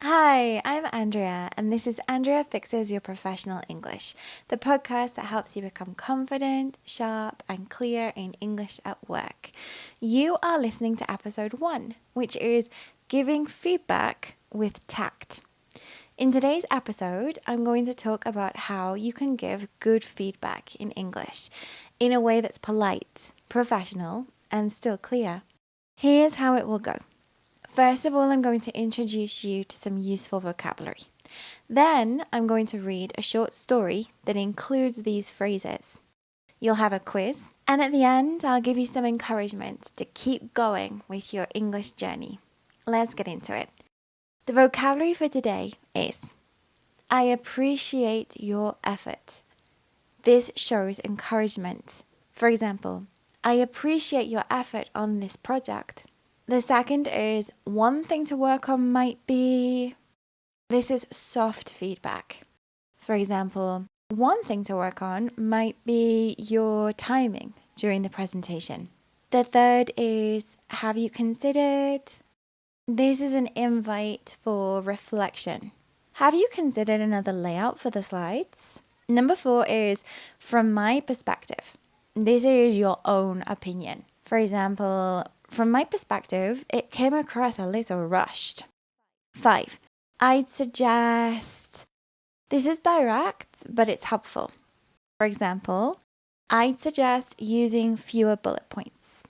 Hi, I'm Andrea, and this is Andrea Fixes Your Professional English, the podcast that helps you become confident, sharp, and clear in English at work. You are listening to episode 1, which is Giving Feedback with Tact. In today's episode, I'm going to talk about how you can give good feedback in English in a way that's polite, professional, and still clear. Here's how it will go. First of all, I'm going to introduce you to some useful vocabulary. Then I'm going to read a short story that includes these phrases. You'll have a quiz, and at the end, I'll give you some encouragement to keep going with your English journey. Let's get into it. The vocabulary for today is, I appreciate your effort. This shows encouragement. For example, I appreciate your effort on this project. The second is, one thing to work on might be, this is soft feedback. For example, one thing to work on might be your timing during the presentation. The third is, have you considered? This is an invite for reflection. Have you considered another layout for the slides? Number 4 is, from my perspective. This is your own opinion. For example, from my perspective, it came across a little rushed. 5. I'd suggest. This is direct, but it's helpful. For example, I'd suggest using fewer bullet points.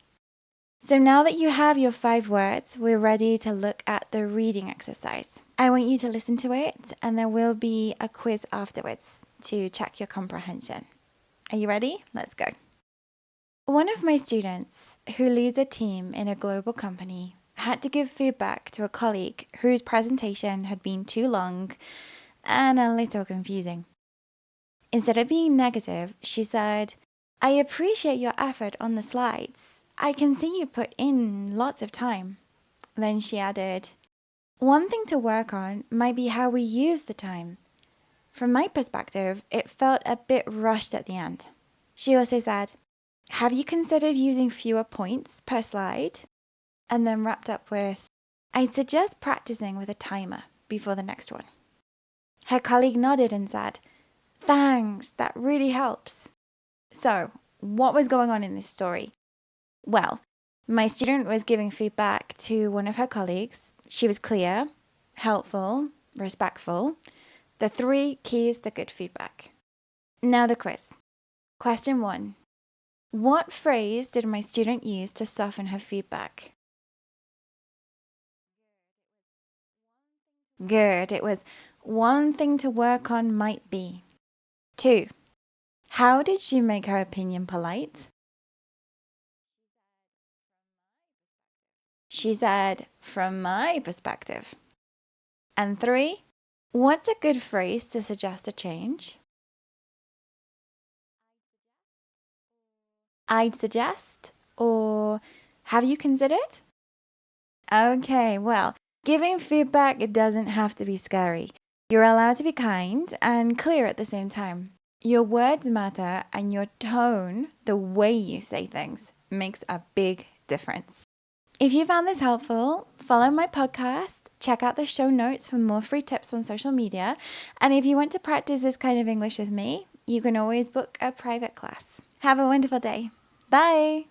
So now that you have your 5 words, we're ready to look at the reading exercise. I want you to listen to it, and there will be a quiz afterwards to check your comprehension. Are you ready? Let's go. One of my students, who leads a team in a global company, had to give feedback to a colleague whose presentation had been too long and a little confusing. Instead of being negative, she said, I appreciate your effort on the slides. I can see you put in lots of time. Then she added, one thing to work on might be how we use the time. From my perspective, it felt a bit rushed at the end. She also said, have you considered using fewer points per slide? And then wrapped up with, I'd suggest practicing with a timer before the next one. Her colleague nodded and said, thanks, that really helps. So, what was going on in this story? Well, my student was giving feedback to one of her colleagues. She was clear, helpful, respectful. The 3 keys to good feedback. Now the quiz. Question 1. What phrase did my student use to soften her feedback? Good. It was, one thing to work on might be. 2. How did she make her opinion polite? She said, from my perspective. And 3. What's a good phrase to suggest a change? I'd suggest, or have you considered? Okay, well, giving feedback, it doesn't have to be scary. You're allowed to be kind and clear at the same time. Your words matter, and your tone, the way you say things, makes a big difference. If you found this helpful, follow my podcast, check out the show notes for more free tips on social media, and if you want to practice this kind of English with me, you can always book a private class. Have a wonderful day. Bye!